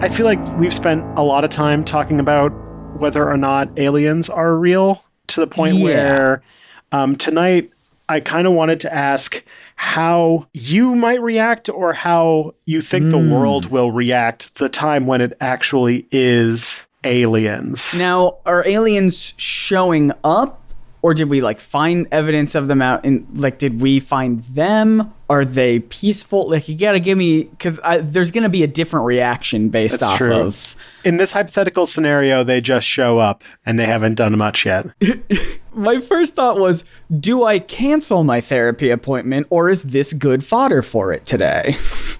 I feel like we've spent a lot of time talking about whether or not aliens are real, to the point where tonight I kind of wanted to ask how you might react, or how you think the world will react the time when it actually is aliens. Now, are aliens showing up, or did we find evidence of them out in did we find them? Are they peaceful? You gotta give me, because there's gonna be a different reaction based off of. In this hypothetical scenario, they just show up and they haven't done much yet. My first thought was, do I cancel my therapy appointment, or is this good fodder for it today?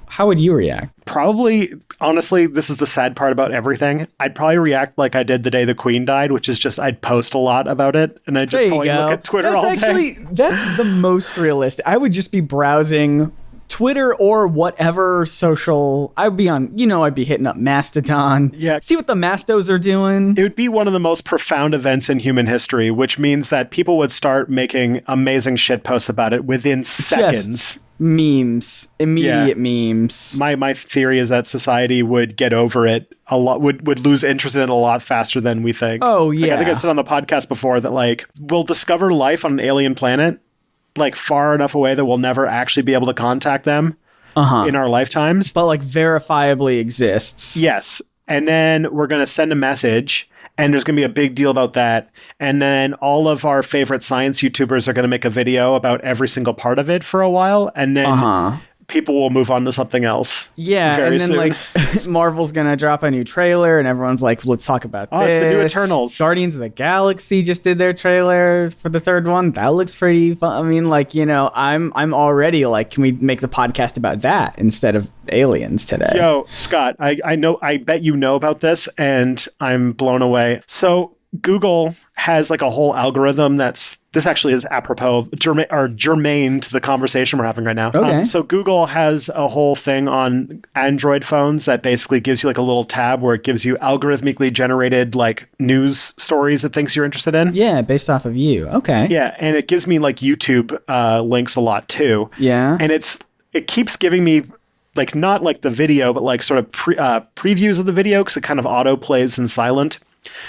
How would you react? Probably, honestly, this is the sad part about everything. I'd probably react like I did the day the Queen died, which is just I'd post a lot about it, and I'd just probably look at Twitter all day. That's the most realistic. I would just be browsing Twitter or whatever social. I'd be hitting up Mastodon. Yeah. See what the Mastos are doing. It would be one of the most profound events in human history, which means that people would start making amazing shit posts about it within seconds. Just memes, immediate memes. My theory is that society would get over it a lot, would lose interest in it a lot faster than we think. Oh, yeah. I think I said on the podcast before that we'll discover life on an alien planet far enough away that we'll never actually be able to contact them in our lifetimes. But verifiably exists. Yes. And then we're going to send a message, and there's going to be a big deal about that. And then all of our favorite science YouTubers are going to make a video about every single part of it for a while. And then people will move on to something else. Yeah. Very and then soon. Marvel's going to drop a new trailer, and everyone's like, let's talk about this. It's the new Eternals. Guardians of the Galaxy just did their trailer for the third one. That looks pretty fun. I mean, I'm already can we make the podcast about that instead of aliens today? Yo, Scott, I bet you know about this, and I'm blown away. So Google has a whole algorithm this actually is apropos germane to the conversation we're having right now. Okay. So Google has a whole thing on Android phones that basically gives you a little tab where it gives you algorithmically generated news stories it thinks you're interested in. Yeah, based off of you. Okay. Yeah, and it gives me YouTube links a lot too. Yeah. And it keeps giving me not the video, but sort of previews of the video, because it kind of auto plays in silent.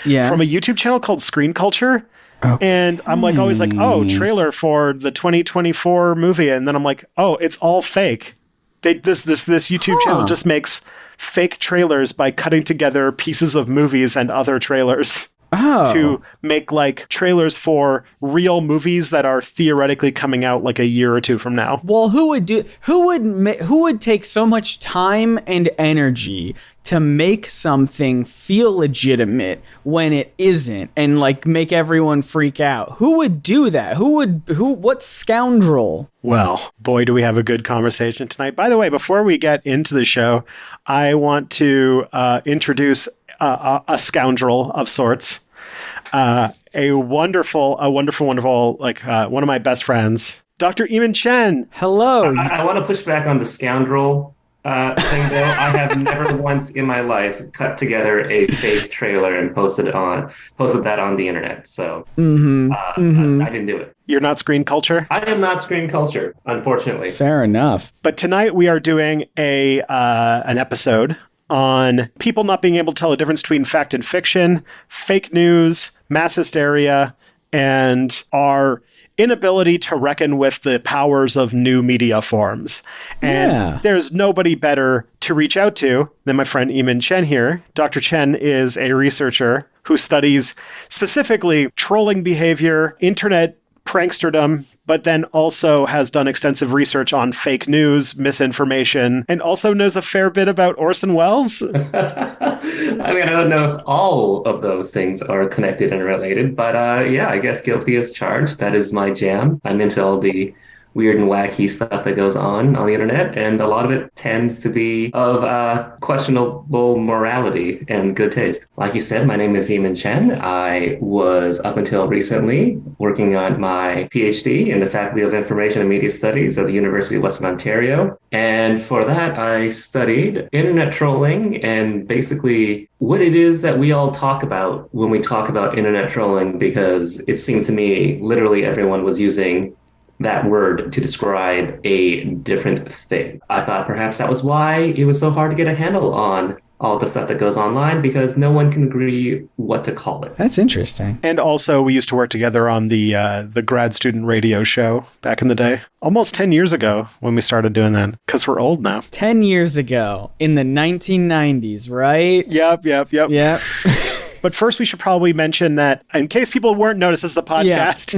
Yeah. From a YouTube channel called Screen Culture. Okay. And I'm always trailer for the 2024 movie. And then I'm oh, it's all fake. This YouTube channel just makes fake trailers by cutting together pieces of movies and other trailers. To make trailers for real movies that are theoretically coming out a year or two from now. Well, who would take so much time and energy to make something feel legitimate when it isn't, and make everyone freak out? Who would do that? What scoundrel? Well, boy, do we have a good conversation tonight. By the way, before we get into the show, I want to introduce a scoundrel of sorts, a wonderful, one of my best friends, Dr. Yimin Chen. Hello. I want to push back on the scoundrel thing, though. I have never once in my life cut together a fake trailer and posted that on the internet. So I didn't do it. You're not Screen Culture? I am not Screen Culture, unfortunately. Fair enough. But tonight we are doing an episode on people not being able to tell the difference between fact and fiction, fake news, mass hysteria, and our inability to reckon with the powers of new media forms. And there's nobody better to reach out to than my friend Yimin Chen here. Dr. Chen is a researcher who studies specifically trolling behavior, internet pranksterdom, but then also has done extensive research on fake news, misinformation, and also knows a fair bit about Orson Welles. I mean, I don't know if all of those things are connected and related, but I guess guilty as charged. That is my jam. I'm into all the weird and wacky stuff that goes on the internet, and a lot of it tends to be of questionable morality and good taste. Like you said, my name is Yimin Chen. I was, up until recently, working on my PhD in the Faculty of Information and Media Studies at the University of Western Ontario. And for that, I studied internet trolling and basically what it is that we all talk about when we talk about internet trolling, because it seemed to me literally everyone was using that word to describe a different thing. I thought perhaps that was why it was so hard to get a handle on all the stuff that goes online because no one can agree what to call it. That's interesting. And also, we used to work together on the grad student radio show back in the day, almost 10 years ago when we started doing that, because we're old now. 10 years ago in the 1990s, right? Yep. Yep. But first, we should probably mention that, in case people weren't noticed, this is a podcast.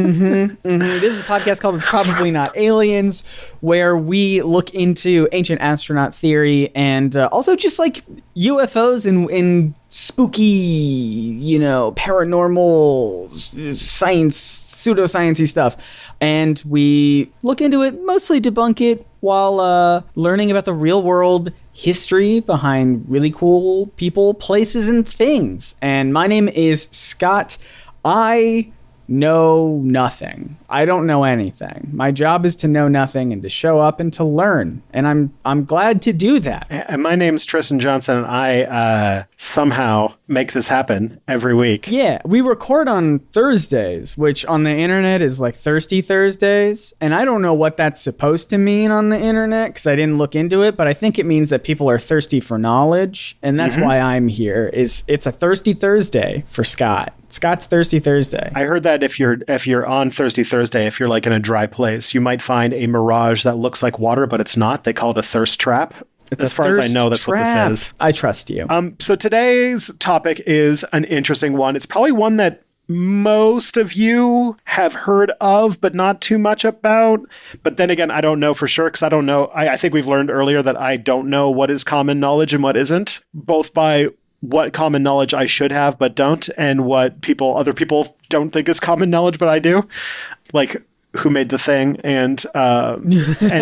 This is a podcast called It's Probably Not Aliens, where we look into ancient astronaut theory and also just like UFOs and spooky, paranormal science, pseudoscience-y stuff. And we look into it, mostly debunk it, while learning about the real world history behind really cool people, places, and things. And my name is Scott. I know nothing. I don't know anything. My job is to know nothing and to show up and to learn. And I'm glad to do that. And my name's Tristan Johnson, and I somehow make this happen every week. Yeah, we record on Thursdays, which on the internet is like Thirsty Thursdays. And I don't know what that's supposed to mean on the internet because I didn't look into it, but I think it means that people are thirsty for knowledge. And that's why I'm here. It's a Thirsty Thursday for Scott. Scott's Thirsty Thursday. I heard that if you're on Thirsty Thursday, if you're like in a dry place, you might find a mirage that looks like water, but it's not. They call it a thirst trap. As far as I know, that's what this is. I trust you. So today's topic is an interesting one. It's probably one that most of you have heard of, but not too much about. But then again, I don't know for sure because I don't know. I think we've learned earlier that I don't know what is common knowledge and what isn't, both by what common knowledge I should have but don't, and what other people don't think is common knowledge but I do, like who made the thing and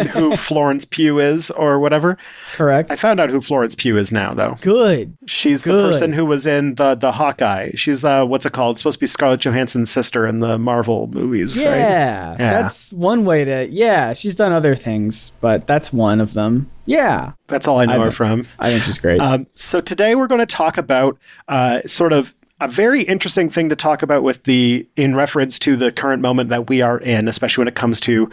who Florence Pugh is or whatever. Correct. I found out who Florence Pugh is now, though. Good. She's the person who was in the Hawkeye. She's what's it called? It's supposed to be Scarlett Johansson's sister in the Marvel movies, right? Yeah, that's one way to. Yeah, she's done other things, but that's one of them. Yeah, that's all I know her from. I think she's great. So today we're going to talk about sort of a very interesting thing to talk about in reference to the current moment that we are in, especially when it comes to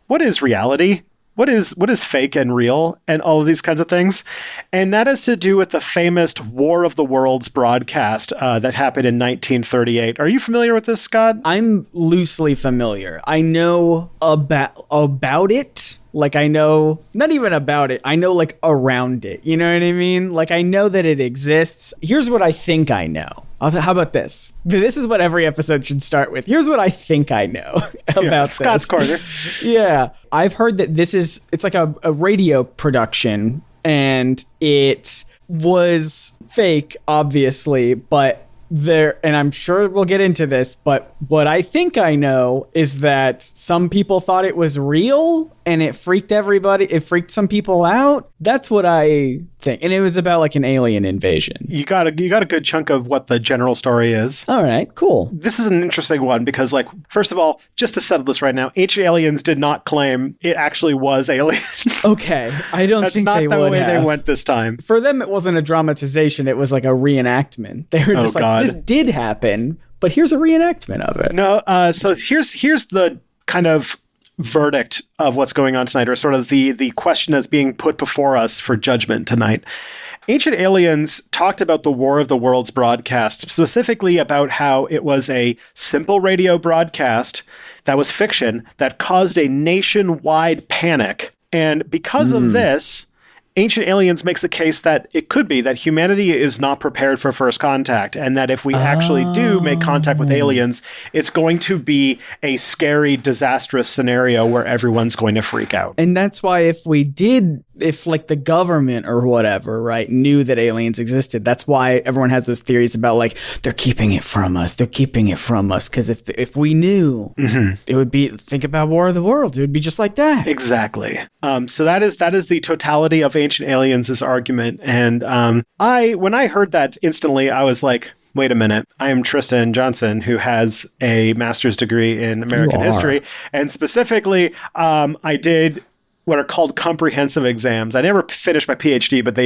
what is reality, what is fake and real, and all of these kinds of things. And that has to do with the famous War of the Worlds broadcast that happened in 1938. Are you familiar with this, Scott? I'm loosely familiar. I know about it. Like, I know, not even about it, I know, like, around it. You know what I mean? Like, I know that it exists. Here's what I think I know. How about this? This is what every episode should start with. Here's what I think I know about Scott's Corner. Yeah. I've heard that it's like a radio production, and it was fake, obviously, but and I'm sure we'll get into this, but what I think I know is that some people thought it was real and it freaked some people out. That's what I think. And it was about like an alien invasion. You got a good chunk of what the general story is. All right, cool. This is an interesting one because, like, first of all, just to settle this right now, ancient aliens did not claim it actually was aliens. Okay, I don't think they would have. That's not the way they went this time. For them, it wasn't a dramatization. It was like a reenactment. They were just this did happen, but here's a reenactment of it. No, so here's the kind of verdict of what's going on tonight, or sort of the question that's being put before us for judgment tonight. Ancient Aliens talked about the War of the Worlds broadcast, specifically about how it was a simple radio broadcast that was fiction that caused a nationwide panic. And because of this, Ancient Aliens makes the case that it could be that humanity is not prepared for first contact, and that if we actually do make contact with aliens, it's going to be a scary, disastrous scenario where everyone's going to freak out. And that's why if like the government or whatever, right, knew that aliens existed, that's why everyone has those theories about like, they're keeping it from us. Because if we knew, it would be, think about War of the Worlds. It would be just like that. Exactly. So that is the totality of Ancient Aliens' argument. And when I heard that instantly, I was like, wait a minute. I am Tristan Johnson, who has a master's degree in American history. And specifically, I did what are called comprehensive exams. I never finished my PhD, but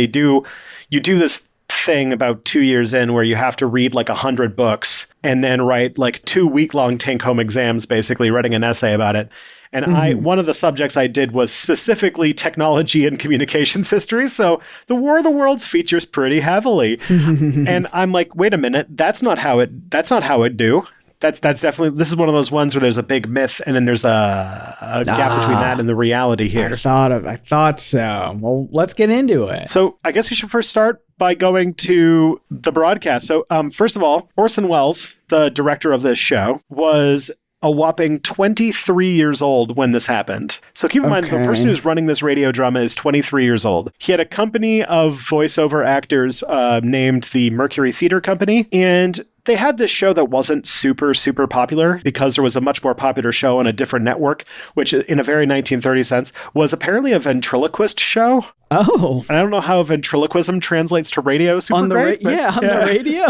you do this thing about 2 years in where you have to read like 100 books and then write like 2 week-long take-home exams, basically writing an essay about it. And one of the subjects I did was specifically technology and communications history. So the War of the Worlds features pretty heavily. And I'm like, wait a minute, that's not how it do. That's definitely, this is one of those ones where there's a big myth and then there's a gap between that and the reality here. I thought so. Well, let's get into it. So I guess we should first start by going to the broadcast. So first of all, Orson Welles, the director of this show, was a whopping 23 years old when this happened. So keep in mind, the person who's running this radio drama is 23 years old. He had a company of voiceover actors named the Mercury Theater Company, and they had this show that wasn't super, super popular because there was a much more popular show on a different network, which in a very 1930 sense was apparently a ventriloquist show. Oh. And I don't know how ventriloquism translates to radio super on the great. The radio?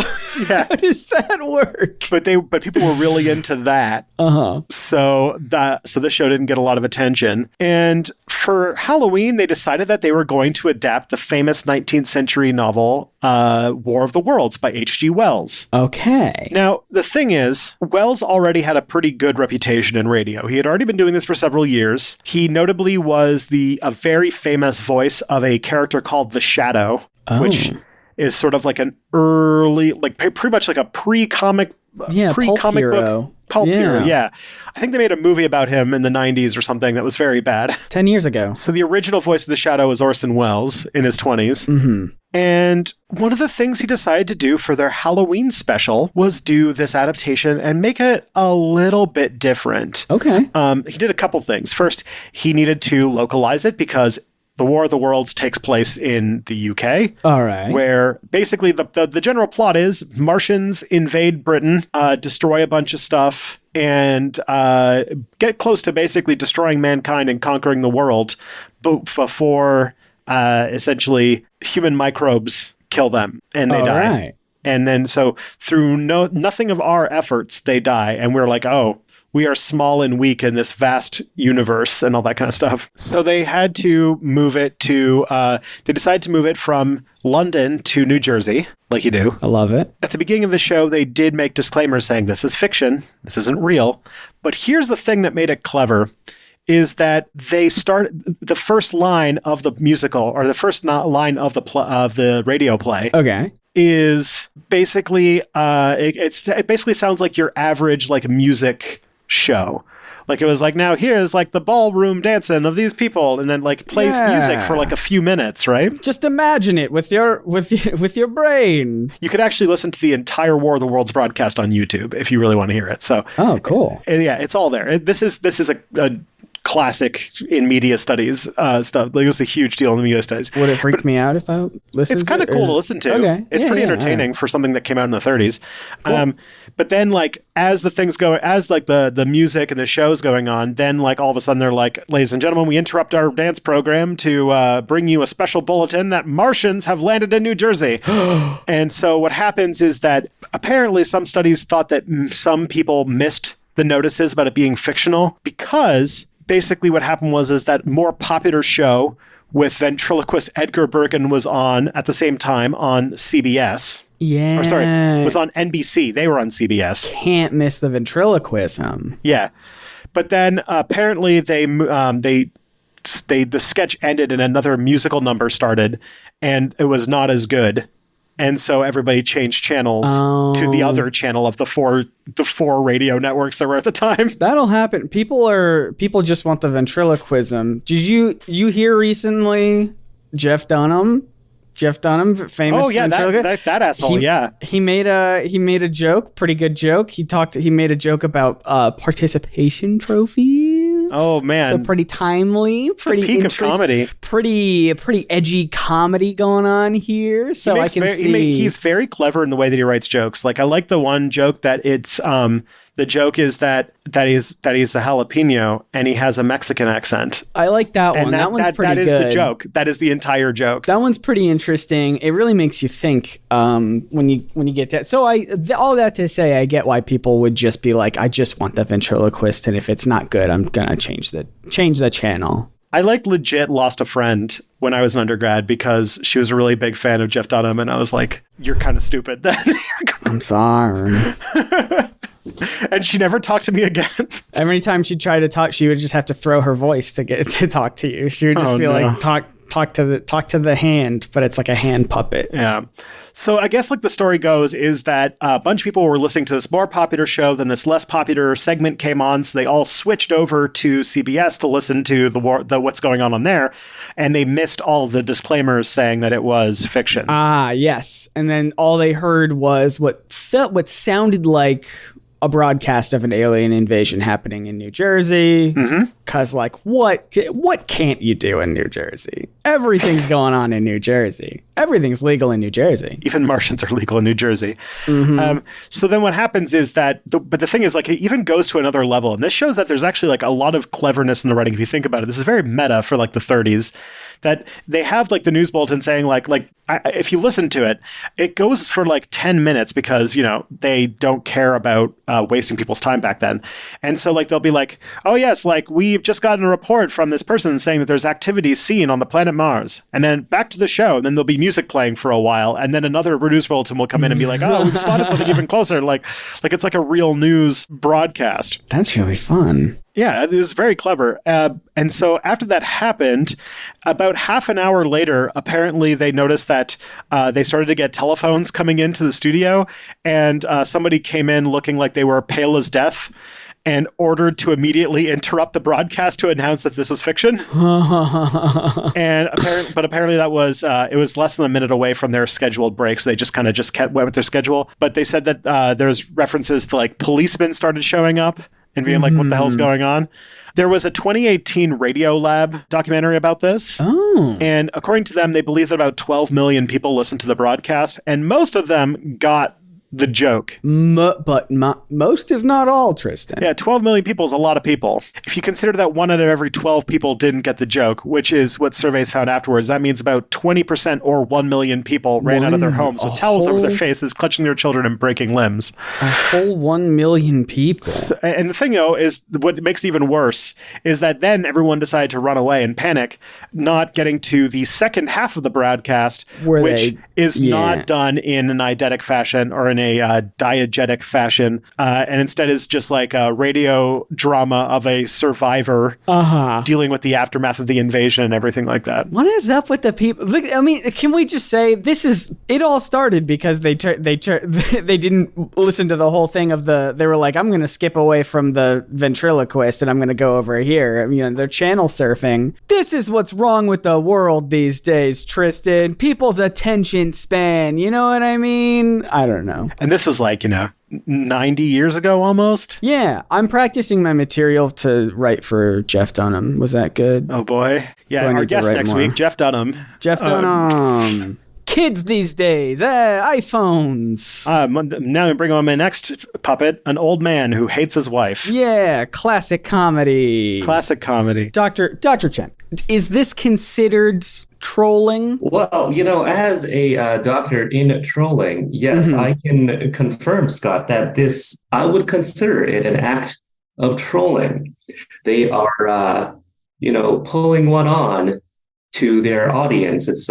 Yeah. How does that work? But people were really into that. Uh-huh. So this show didn't get a lot of attention. And for Halloween, they decided that they were going to adapt the famous 19th century novel War of the Worlds by H.G. Wells. Okay. Now, the thing is, Wells already had a pretty good reputation in radio. He had already been doing this for several years. He notably was a very famous voice of a character called the Shadow, which is sort of like an early, like pretty much like a pre-comic pre-comic book pulp hero. Yeah. I think they made a movie about him in the 90s or something that was very bad. 10 years ago. So the original voice of the Shadow was Orson Welles in his 20s. Mm-hmm. And one of the things he decided to do for their Halloween special was do this adaptation and make it a little bit different. Okay. He did a couple things. First, he needed to localize it because the War of the Worlds takes place in the UK. All right. Where basically the general plot is Martians invade Britain, destroy a bunch of stuff, and get close to basically destroying mankind and conquering the world before essentially human microbes kill them and they die. Right. And then so through nothing of our efforts, they die. And we're like, oh, we are small and weak in this vast universe and all that kind of stuff. So they had to move it they decided to move it from London to New Jersey, like you do. I love it. At the beginning of the show, they did make disclaimers saying this is fiction, this isn't real. But here's the thing that made it clever, is that they the first line of the musical, or the first line of the radio play. Okay. Is basically, it basically sounds like your average like music show. Like it was like, now here's like the ballroom dancing of these people, and then like plays music for like a few minutes, right? Just imagine it with your brain. You could actually listen to the entire War of the Worlds broadcast on YouTube if you really want to hear it. So cool. Yeah, it's all there. This is a classic in media studies stuff. Like it's a huge deal in the media studies. Would it freak me out if I listened? It's kind of cool to listen to. Okay. It's pretty entertaining for something that came out in the 30s. Cool. But then like as the things go, as like the music and the show's going on, then like all of a sudden they're like, ladies and gentlemen, we interrupt our dance program to bring you a special bulletin that Martians have landed in New Jersey. And so what happens is that apparently some studies thought that some people missed the notices about it being fictional, because basically what happened is that more popular show with ventriloquist Edgar Bergen was on at the same time on CBS. Yeah. Or sorry, was on NBC. They were on CBS. Can't miss the ventriloquism. Yeah. But then apparently the sketch ended and another musical number started, and it was not as good. And so everybody changed channels to the other channel of the four radio networks that were at the time. That'll happen. People just want the ventriloquism. Did you hear recently Jeff Dunham, famous. Oh yeah, that asshole. He made a joke, pretty good joke. He made a joke about participation trophies. Oh man, so pretty timely, pretty peak of comedy, pretty edgy comedy going on here. So I can see he's very clever in the way that he writes jokes. Like I like the one joke that it's the joke is that he's a jalapeno and he has a Mexican accent. I like that one. That one's pretty good. That is the joke. That is the entire joke. That one's pretty interesting. It really makes you think when you get that. So all that to say, I get why people would just be like, I just want the ventriloquist, and if it's not good, I'm gonna change the channel. I legit lost a friend when I was an undergrad because she was a really big fan of Jeff Dunham, and I was like, you're kind of stupid then. I'm sorry. And she never talked to me again. Every time she tried to talk, she would just have to throw her voice to get to talk to you. She would just be like, talk to the hand, but it's like a hand puppet. Yeah. So I guess like the story goes is that a bunch of people were listening to this more popular show, then this less popular segment came on, so they all switched over to CBS to listen to the what's going on there, and they missed all of the disclaimers saying that it was fiction. Ah, yes. And then all they heard was what sounded like a broadcast of an alien invasion happening in New Jersey. Because, like, what can't you do in New Jersey? Everything's going on in New Jersey. Everything's legal in New Jersey. Even Martians are legal in New Jersey. So then what happens is that, but the thing is, like, it even goes to another level. And this shows that there's actually, like, a lot of cleverness in the writing. If you think about it, this is very meta for, like, the 30s. That they have, like, the news bulletin saying, if you listen to it, it goes for, like, 10 minutes because, you know, they don't care about wasting people's time back then. And so, like, they'll be like, oh, yes, like, we've just gotten a report from this person saying that there's activity seen on the planet Mars. And then back to the show. And then there'll be music playing for a while. And then another news bulletin will come in and be like, oh, we've spotted something even closer. Like it's like a real news broadcast. That's really fun. Yeah, it was very clever. And so after that happened, about half an hour later, apparently they noticed that they started to get telephones coming into the studio, and somebody came in looking like they were pale as death and ordered to immediately interrupt the broadcast to announce that this was fiction. But apparently that was it was less than a minute away from their scheduled break, so they just kind of went with their schedule. But they said that there's references to, like, policemen started showing up and being like, what the hell's going on? There was a 2018 Radiolab documentary about this. Oh. And according to them, they believe that about 12 million people listened to the broadcast, and most of them got the joke. But most is not all, Tristan. Yeah, 12 million people is a lot of people. If you consider that 1 out of every 12 people didn't get the joke, which is what surveys found afterwards, that means about 20% or 1 million people ran out of their homes with towels over their faces, clutching their children and breaking limbs. A whole 1 million people. And the thing, though, is what makes it even worse is that then everyone decided to run away and panic, not getting to the second half of the broadcast, which is not done in an eidetic fashion or in a diegetic fashion, and instead is just like a radio drama of a survivor dealing with the aftermath of the invasion and everything like that. What is up with the people? Look, I mean, can we just say it all started because they didn't listen to the whole thing of they were like, I'm going to skip away from the ventriloquist and I'm going to go over here. I mean, they're channel surfing. This is what's wrong with the world these days, Tristan. People's attention span. You know what I mean? I don't know. And this was like, 90 years ago almost. Yeah, I'm practicing my material to write for Jeff Dunham. Was that good? Oh boy. Yeah, our guest next week, Jeff Dunham. Jeff Dunham. Kids these days, iPhones. Now we bring on my next puppet, an old man who hates his wife. Yeah, classic comedy. Classic comedy. Dr. Chen, is this considered trolling? Well, as a doctor in trolling, yes, I can confirm, Scott, that I would consider it an act of trolling. They are, pulling one on to their audience. It's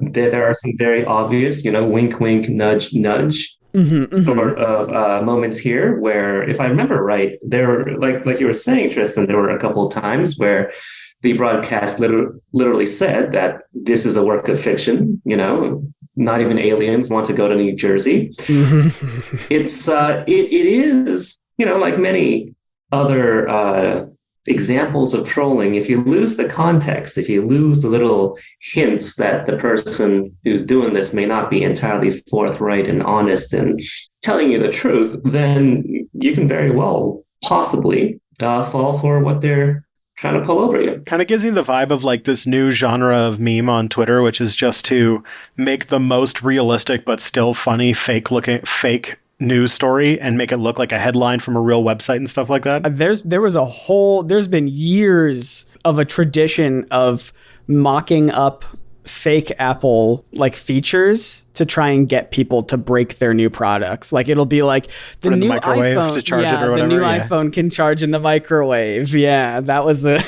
there are some very obvious, wink, wink, nudge, nudge sort of moments here where, if I remember right, there were, like you were saying, Tristan, there were a couple of times where the broadcast literally said that this is a work of fiction. Not even aliens want to go to New Jersey. It is, like many other examples of trolling, if you lose the context, if you lose the little hints that the person who's doing this may not be entirely forthright and honest and telling you the truth, then you can very well possibly fall for what they're trying to pull over you. Kind of gives me the vibe of like this new genre of meme on Twitter, which is just to make the most realistic but still funny fake news story and make it look like a headline from a real website and stuff like that. There's been years of a tradition of mocking up fake Apple features to try and get people to break their new products. Like it'll be like the new iPhone to charge it or whatever. The new iPhone can charge in the microwave. Yeah, that was a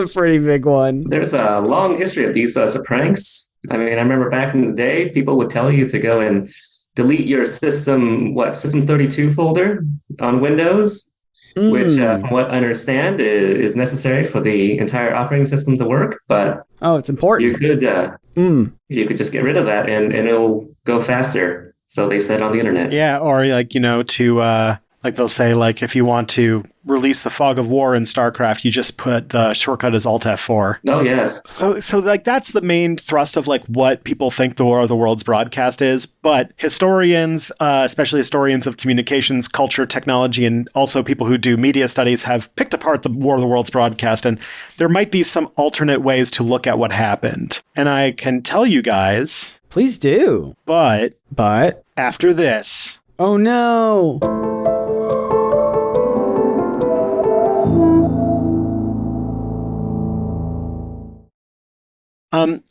pretty big one. There's a long history of these sorts of pranks. I mean, I remember back in the day, people would tell you to go and delete your system 32 folder on Windows, which, from what I understand, is necessary for the entire operating system to work. But Oh, it's important. you could just get rid of that, and it'll go faster. So they said on the internet. Yeah, or like, to like they'll say, like, if you want to release the fog of war in StarCraft, you just put the shortcut as Alt F4. Oh, yes. So like that's the main thrust of like what people think the War of the Worlds broadcast is. But historians, especially historians of communications, culture, technology, and also people who do media studies have picked apart the War of the Worlds broadcast, and there might be some alternate ways to look at what happened. And I can tell you guys. Please do. But after this. Oh no.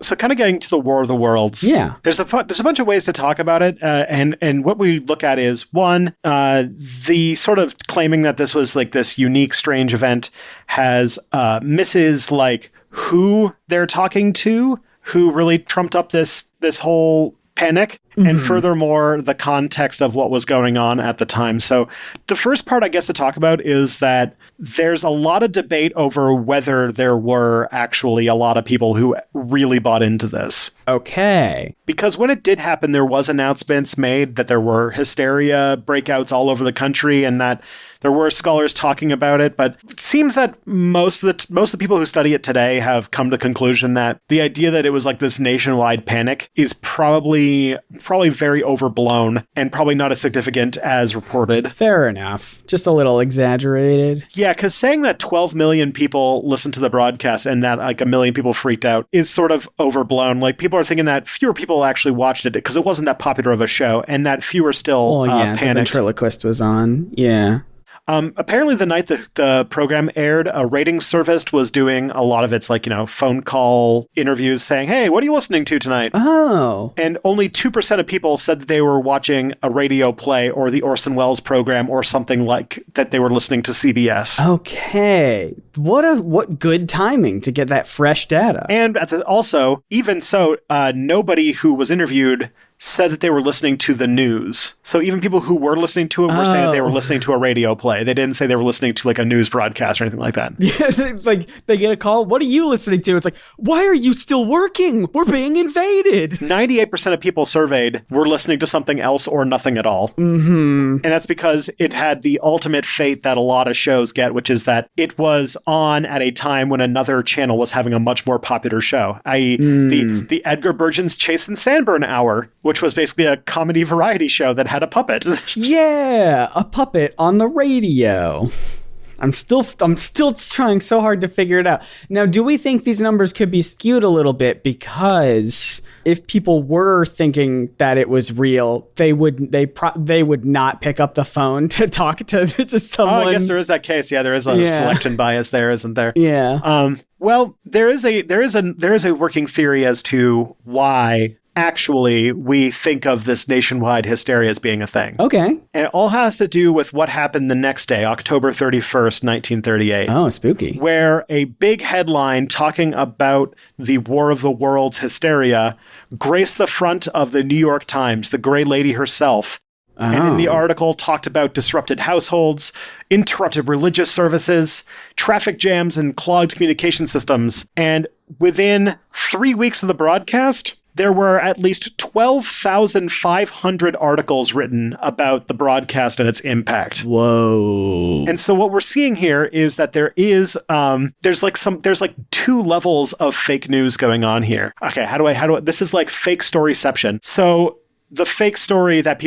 So kind of getting to the War of the Worlds. Yeah. There's a bunch of ways to talk about it. And what we look at is, one, the sort of claiming that this was like this unique, strange event has misses like who they're talking to, who really trumped up this whole panic, and furthermore, the context of what was going on at the time. So the first part, I guess, to talk about is that there's a lot of debate over whether there were actually a lot of people who really bought into this. Okay. Because when it did happen, there was announcements made that there were hysteria breakouts all over the country and that there were scholars talking about it. But it seems that most of the people who study it today have come to the conclusion that the idea that it was like this nationwide panic is probably very overblown and probably not as significant as reported. Fair enough. Just a little exaggerated. Yeah, because saying that 12 million people listened to the broadcast and that like 1 million people freaked out is sort of overblown. Like people are thinking that fewer people actually watched it because it wasn't that popular of a show, and that fewer still panicked. The ventriloquist was on. Yeah. Apparently the night the program aired, a ratings service was doing a lot of its phone call interviews saying, hey, what are you listening to tonight? Oh. And only 2% of people said that they were watching a radio play or the Orson Welles program or something like that. They were listening to CBS. Okay. What good timing to get that fresh data. And also, even so, nobody who was interviewed said that they were listening to the news. So even people who were listening to it were saying that they were listening to a radio play. They didn't say they were listening to like a news broadcast or anything like that. Yeah, like they get a call. What are you listening to? It's like, why are you still working? We're being invaded. 98% of people surveyed were listening to something else or nothing at all. Mm-hmm. And that's because it had the ultimate fate that a lot of shows get, which is that it was on at a time when another channel was having a much more popular show, i.e. the Edgar Bergen's Chase and Sanborn Hour, which was basically a comedy variety show that had a puppet. Yeah, a puppet on the radio. I'm still trying so hard to figure it out. Now, do we think these numbers could be skewed a little bit because if people were thinking that it was real, they would not pick up the phone to talk to someone? Oh, I guess there is that case. Yeah, there is a selection bias there, isn't there? Yeah. Well, there is a working theory as to why actually we think of this nationwide hysteria as being a thing. Okay. And it all has to do with what happened the next day, October 31st, 1938. Oh, spooky. Where a big headline talking about the War of the Worlds hysteria graced the front of the New York Times, the Gray Lady herself. Oh. And in the article talked about disrupted households, interrupted religious services, traffic jams, and clogged communication systems. And within 3 weeks of the broadcast, there were at least 12,500 articles written about the broadcast and its impact. Whoa. And so what we're seeing here is that there is there's like 2 levels of fake news going on here. Okay, how do I this is like fake storyception. So the fake story that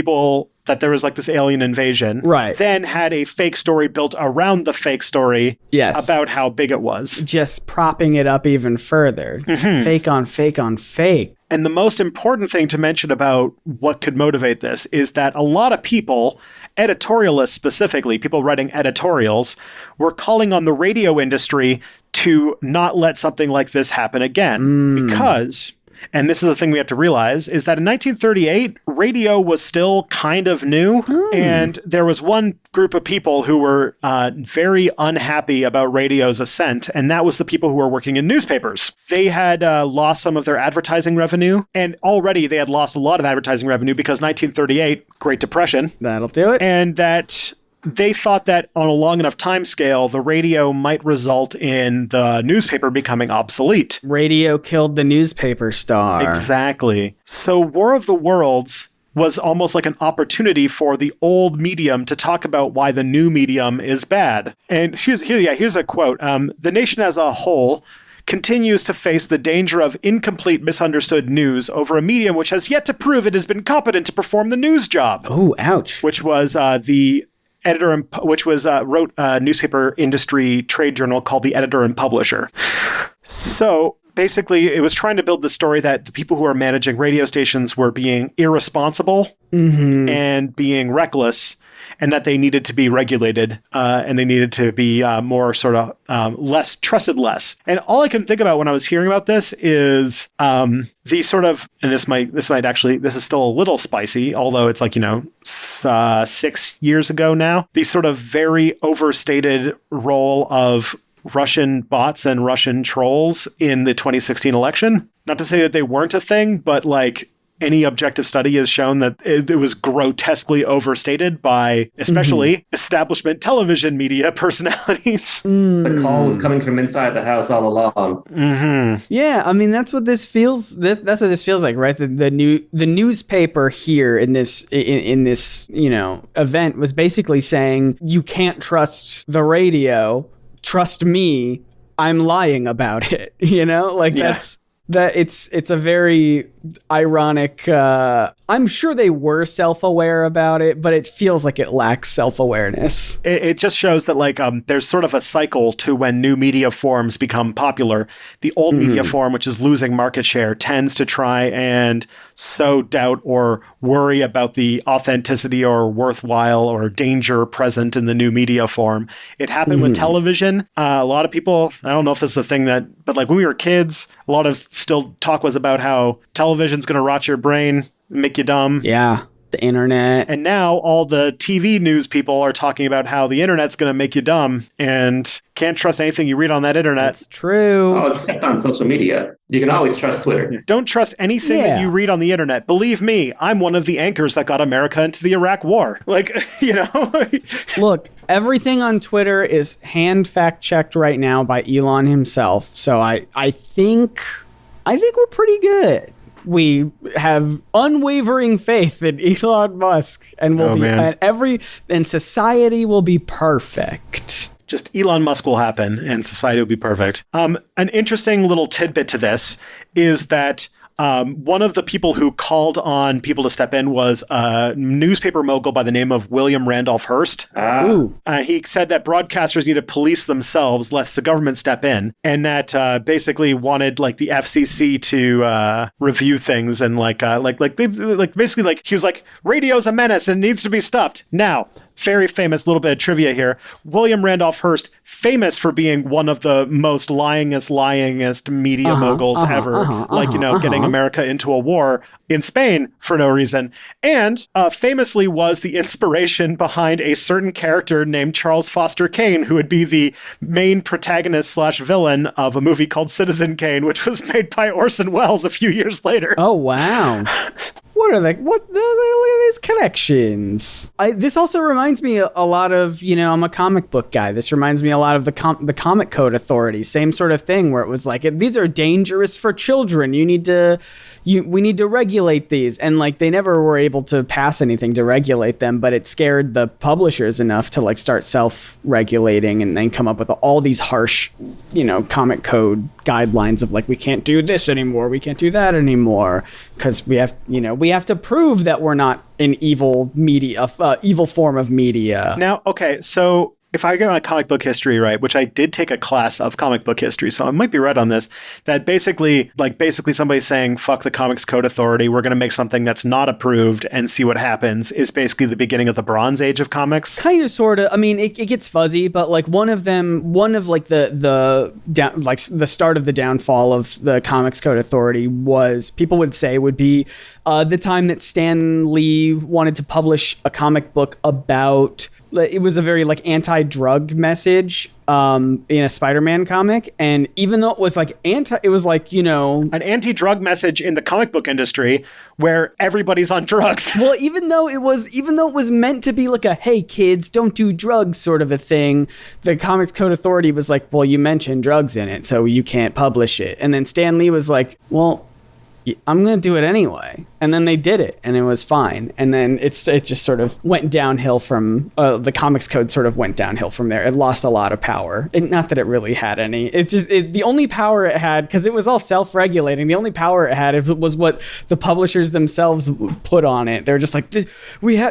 there was like this alien invasion, right, then had a fake story built around the fake story, yes, about how big it was. Just propping it up even further. Mm-hmm. Fake on fake on fake. And the most important thing to mention about what could motivate this is that a lot of people, editorialists specifically, people writing editorials, were calling on the radio industry to not let something like this happen again. Because and this is the thing we have to realize, is that in 1938, radio was still kind of new, and there was one group of people who were very unhappy about radio's ascent, and that was the people who were working in newspapers. They had lost some of their advertising revenue, and already they had lost a lot of advertising revenue because 1938, Great Depression. That'll do it. And that they thought that on a long enough time scale, the radio might result in the newspaper becoming obsolete. Radio killed the newspaper star. Exactly. So War of the Worlds was almost like an opportunity for the old medium to talk about why the new medium is bad. And here's a quote. The nation as a whole continues to face the danger of incomplete, misunderstood news over a medium which has yet to prove it has been competent to perform the news job. Oh, ouch. Which was the editor, wrote a newspaper industry trade journal called The Editor and Publisher. So basically, it was trying to build the story that the people who are managing radio stations were being irresponsible and being reckless, and that they needed to be regulated and they needed to be more sort of less trusted less. And all I can think about when I was hearing about this is the sort of, and this is still a little spicy, although it's like, 6 years ago now, the sort of very overstated role of Russian bots and Russian trolls in the 2016 election. Not to say that they weren't a thing, but like, any objective study has shown that it was grotesquely overstated by especially establishment television media personalities. The call was coming from inside the house all along. Yeah, I mean that's what this feels. That's what this feels like, right? The newspaper here in this event was basically saying you can't trust the radio. Trust me, I'm lying about it. It's a very ironic, I'm sure they were self-aware about it, but it feels like it lacks self-awareness. It just shows that like there's sort of a cycle to when new media forms become popular. The old media form, which is losing market share, tends to try and sow doubt or worry about the authenticity or worthwhile or danger present in the new media form. It happened with television. A lot of people, I don't know if this is a thing but like when we were kids, a lot of still talk was about how television's going to rot your brain, make you dumb. Yeah, the internet. And now all the TV news people are talking about how the internet's going to make you dumb and can't trust anything you read on that internet. That's true. Oh, except on social media. You can always trust Twitter. Don't trust anything that you read on the internet. Believe me, I'm one of the anchors that got America into the Iraq War. Like, Look, everything on Twitter is hand fact-checked right now by Elon himself. So I think we're pretty good. We have unwavering faith in Elon Musk, and and society will be perfect. Just Elon Musk will happen, and society will be perfect. An interesting little tidbit to this is that one of the people who called on people to step in was a newspaper mogul by the name of William Randolph Hearst. He said that broadcasters need to police themselves, lest the government step in, and that basically wanted like the FCC to review things and basically he was like, radio's a menace and needs to be stopped now. Very famous little bit of trivia here. William Randolph Hearst, famous for being one of the most lyingest media moguls ever. Getting America into a war in Spain for no reason. And famously was the inspiration behind a certain character named Charles Foster Kane, who would be the main protagonist / villain of a movie called Citizen Kane, which was made by Orson Welles a few years later. Oh, wow. Look at these connections. This also reminds me a lot of, I'm a comic book guy. This reminds me a lot of the Comic Code Authority. Same sort of thing where it was like, these are dangerous for children. We need to regulate these. And like, they never were able to pass anything to regulate them, but it scared the publishers enough to like start self-regulating and then come up with all these harsh, comic code guidelines of like, we can't do this anymore. We can't do that anymore. Cause we have to prove that we're not an evil form of media. Now, okay, so if I get my comic book history right, which I did take a class of comic book history, so I might be right on this, that basically somebody saying, fuck the Comics Code Authority, we're going to make something that's not approved and see what happens, is basically the beginning of the Bronze Age of comics. Kind of, sort of. I mean, it gets fuzzy, but like one of like the start of the downfall of the Comics Code Authority was, people would say, would be the time that Stan Lee wanted to publish a comic book about, it was a very like anti-drug message in a Spider-Man comic, and even though it was like it was like, you know, an anti-drug message in the comic book industry where everybody's on drugs. Well, even though it was meant to be like a, hey kids, don't do drugs sort of a thing, the Comics Code Authority was like, well, you mentioned drugs in it, so you can't publish it. And then Stan Lee was like, well, I'm going to do it anyway. And then they did it, and it was fine. And then it just sort of went downhill from, the Comics Code sort of went downhill from there. It lost a lot of power. Not that it really had any. The only power it had, because it was all self-regulating, the only power it had was what the publishers themselves put on it. They're just like,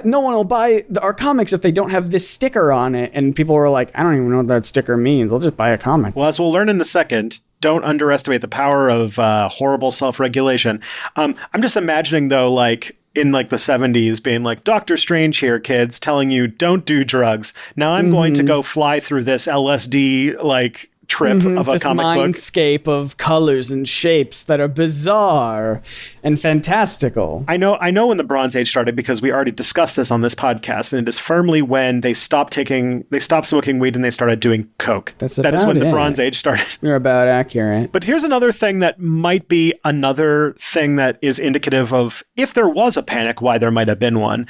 no one will buy our comics if they don't have this sticker on it. And people were like, I don't even know what that sticker means. I'll just buy a comic. Well, as we'll learn in a second, don't underestimate the power of horrible self-regulation. I'm just imagining, though, like in like the 70s being like, Dr. Strange here, kids, telling you don't do drugs. Now I'm going to go fly through this LSD like trip of a this comic book. Mindscape of colors and shapes that are bizarre and fantastical. I know when the Bronze Age started, because we already discussed this on this podcast, and it is firmly when they stopped smoking weed and they started doing coke. That is when the Bronze Age started. You're about accurate. But here's another thing that might be another thing that is indicative of, if there was a panic, why there might have been one.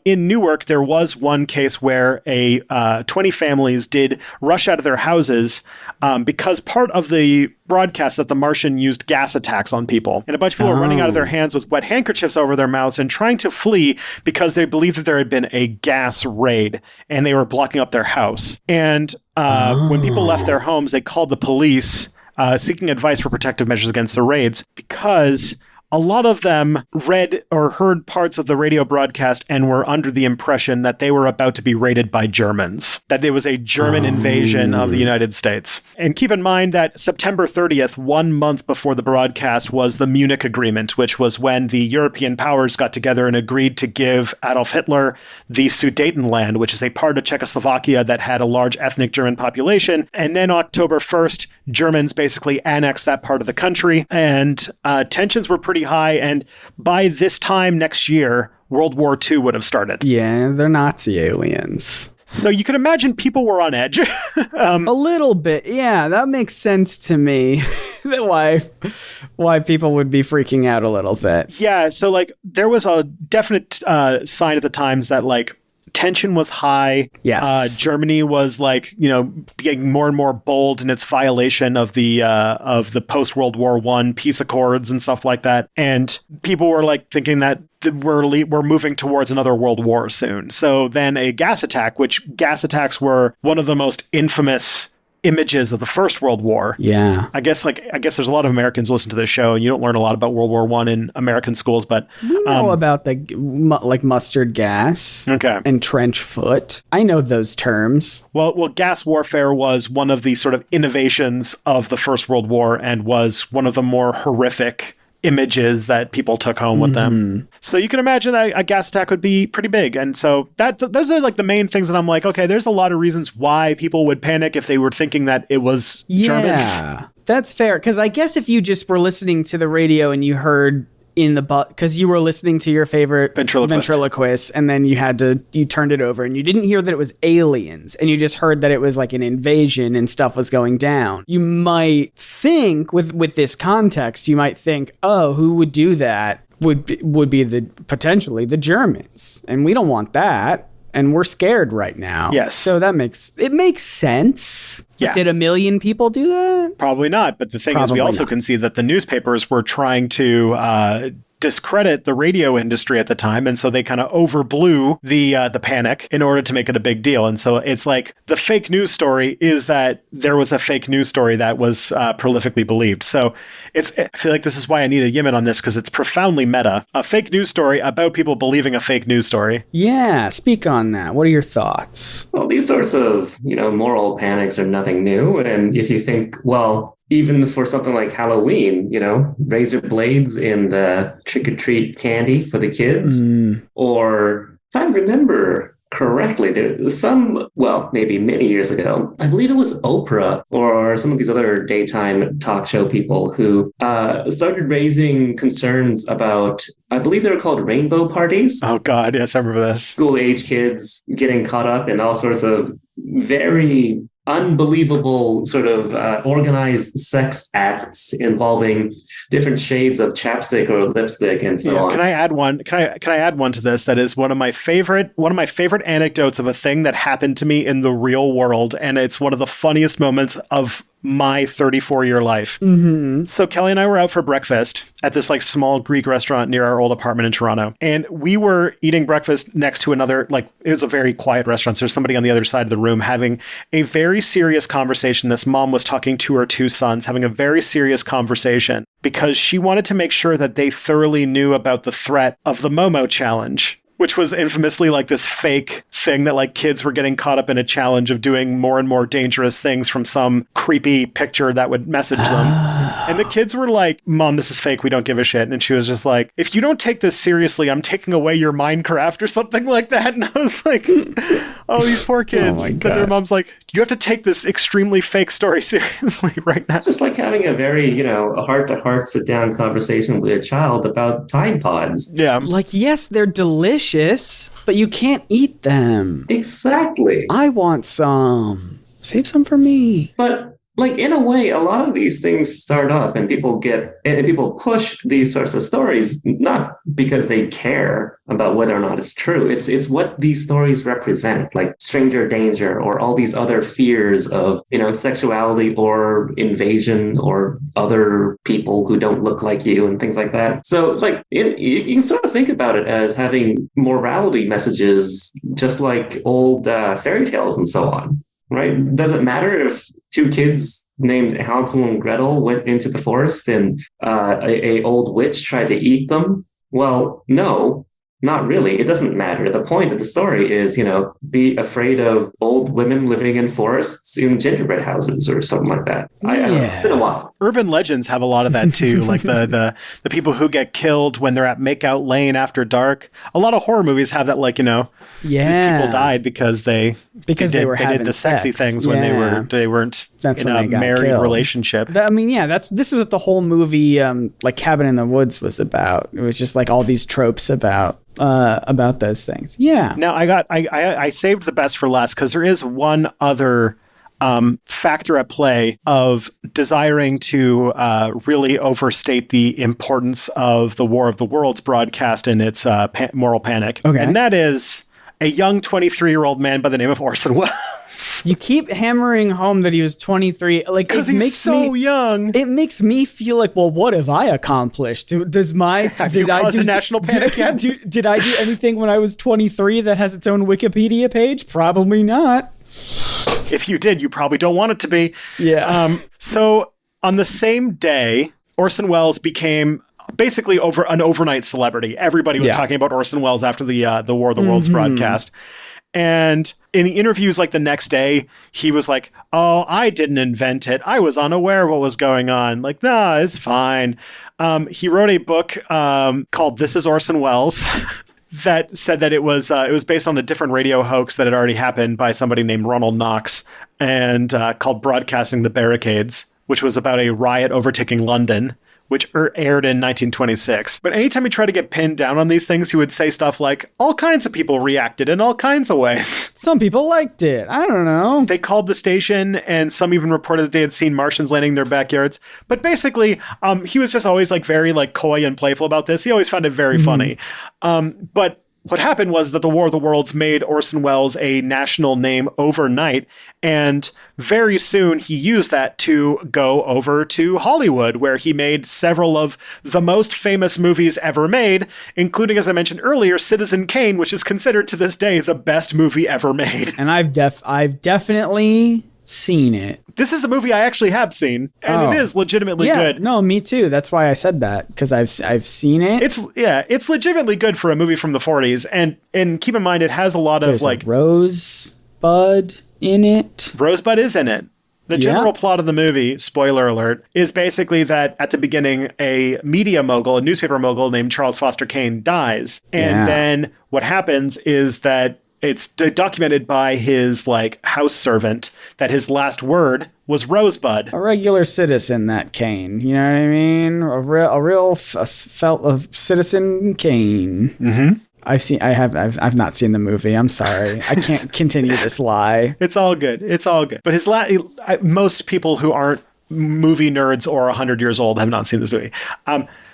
In Newark, there was one case where 20 families did rush out of their houses because part of the broadcast that the Martian used gas attacks on people. And a bunch of people were running out of their hands with wet handkerchiefs over their mouths and trying to flee because they believed that there had been a gas raid and they were blocking up their house. And when people left their homes, they called the police seeking advice for protective measures against the raids, because a lot of them read or heard parts of the radio broadcast and were under the impression that they were about to be raided by Germans, that there was a German invasion of the United States. And keep in mind that September 30th, 1 month before the broadcast, was the Munich Agreement, which was when the European powers got together and agreed to give Adolf Hitler the Sudetenland, which is a part of Czechoslovakia that had a large ethnic German population. And then October 1st, Germans basically annexed that part of the country, and tensions were pretty high, and by this time next year, World War II would have started. Yeah, they're Nazi aliens. So you can imagine people were on edge. A little bit. Yeah, that makes sense to me. why people would be freaking out a little bit. Yeah, so like there was a definite sign at the times that like tension was high. Yes. Germany was like, getting more and more bold in its violation of the post-World War I peace accords and stuff like that. And people were like thinking that we're moving towards another world war soon. So then a gas attack, which gas attacks were one of the most infamous images of the First World War. Yeah. I guess there's a lot of Americans who listen to this show, and you don't learn a lot about World War I in American schools, but we know about the mustard gas, and trench foot. I know those terms. Well, gas warfare was one of the sort of innovations of the First World War, and was one of the more horrific images that people took home with them. So you can imagine a gas attack would be pretty big. And so those are like the main things that I'm like, okay, there's a lot of reasons why people would panic if they were thinking that it was Germans. Yeah, that's fair. Because I guess if you just were listening to the radio and you heard because you were listening to your favorite ventriloquist, and then you turned it over and you didn't hear that it was aliens, and you just heard that it was like an invasion and stuff was going down. You might think with this context, oh, who would do that would be potentially the Germans, and we don't want that. And we're scared right now. Yes. So it makes sense. Yeah. Did 1 million people do that? Probably not. But the thing is, we also can see that the newspapers were trying to discredit the radio industry at the time, and so they kind of overblew the panic in order to make it a big deal. And so it's like the fake news story is that there was a fake news story that was prolifically believed. So I feel like this is why I need a Yimin on this, because it's profoundly meta. A fake news story about people believing a fake news story. Yeah, speak on that. What are your thoughts? Well, these sorts of, moral panics are nothing new. And if you think, well, even for something like Halloween, razor blades in the trick-or-treat candy for the kids, or if I remember correctly, there was some, well, maybe many years ago, I believe it was Oprah or some of these other daytime talk show people who started raising concerns about, I believe they were called rainbow parties. Oh, God. Yes, I remember this. School-age kids getting caught up in all sorts of very unbelievable sort of organized sex acts involving different shades of chapstick or lipstick and so on. Can I add one? Can I add one to this? That is one of my favorite anecdotes of a thing that happened to me in the real world, and it's one of the funniest moments of my 34-year life. Mm-hmm. So Kelly and I were out for breakfast at this like small Greek restaurant near our old apartment in Toronto. And we were eating breakfast next to another, like, it was a very quiet restaurant. So there's somebody on the other side of the room having a very serious conversation. This mom was talking to her two sons, having a very serious conversation because she wanted to make sure that they thoroughly knew about the threat of the Momo challenge, which was infamously like this fake thing that like kids were getting caught up in a challenge of doing more and more dangerous things from some creepy picture that would message them. And the kids were like, Mom, this is fake. We don't give a shit. And she was just like, if you don't take this seriously, I'm taking away your Minecraft or something like that. And I was like, oh, these poor kids. Oh, but their mom's like, you have to take this extremely fake story seriously right now. It's just like having a very, a heart-to-heart sit-down conversation with a child about Tide Pods. Yeah. Like, yes, they're delicious, but you can't eat them. Exactly. I want some. Save some for me. But like in a way, a lot of these things start up and people push these sorts of stories, not because they care about whether or not it's true. It's what these stories represent, like stranger danger or all these other fears of, sexuality or invasion or other people who don't look like you and things like that. So like you can sort of think about it as having morality messages, just like old fairy tales and so on. Right? Does it matter if two kids named Hansel and Gretel went into the forest and a old witch tried to eat them? Well, no, not really. It doesn't matter. The point of the story is, be afraid of old women living in forests in gingerbread houses or something like that. I don't know. It's been a while. Urban legends have a lot of that too, like the people who get killed when they're at Makeout Lane after dark. A lot of horror movies have that, like, these people died because they did the sexy things when they weren't That's in when a they got married killed. relationship. This was what the whole movie, like Cabin in the Woods, was about. It was just like all these tropes about those things. Yeah. Now I saved the best for last because there is one other factor at play of desiring to really overstate the importance of the War of the Worlds broadcast and its moral panic. Okay. And that is a young 23-year-old man by the name of Orson Welles. You keep hammering home that he was 23. Like, because he's so young. It makes me feel like, well, what have I accomplished? Have you caused a national panic yet? Did I do anything when I was 23 that has its own Wikipedia page? Probably not. If you did, you probably don't want it to be. Yeah. So on the same day, Orson Welles became basically an overnight celebrity. Everybody was talking about Orson Welles after the War of the Worlds broadcast. And in the interviews, like the next day, he was like, oh, I didn't invent it. I was unaware of what was going on. Like, nah, it's fine. He wrote a book called This is Orson Welles that said that it was based on a different radio hoax that had already happened by somebody named Ronald Knox and called Broadcasting the Barricades, which was about a riot overtaking London, which aired in 1926. But anytime he tried to get pinned down on these things, he would say stuff like, all kinds of people reacted in all kinds of ways. Some people liked it. I don't know. They called the station, and some even reported that they had seen Martians landing in their backyards. But basically, he was just always like very like coy and playful about this. He always found it very funny. But what happened was that the War of the Worlds made Orson Welles a national name overnight, and very soon he used that to go over to Hollywood, where he made several of the most famous movies ever made, including, as I mentioned earlier, Citizen Kane, which is considered to this day the best movie ever made. And I've definitely seen it. This is a movie I actually have seen, and it is legitimately good. No, me too. That's why I said that, because I've seen it. It's legitimately good for a movie from the 40s, and keep in mind it has a lot There's of like Rosebud in it. Rosebud is in it. The general plot of the movie, spoiler alert, is basically that at the beginning, a media mogul, a newspaper mogul named Charles Foster Kane dies. And then what happens is that it's documented by his like house servant that his last word was Rosebud. A regular citizen, that Kane. You know what I mean? A real citizen Kane. Mm-hmm. I've not seen the movie. I'm sorry. I can't continue this lie. It's all good. It's all good. But most people who aren't movie nerds or 100 years old have not seen this movie.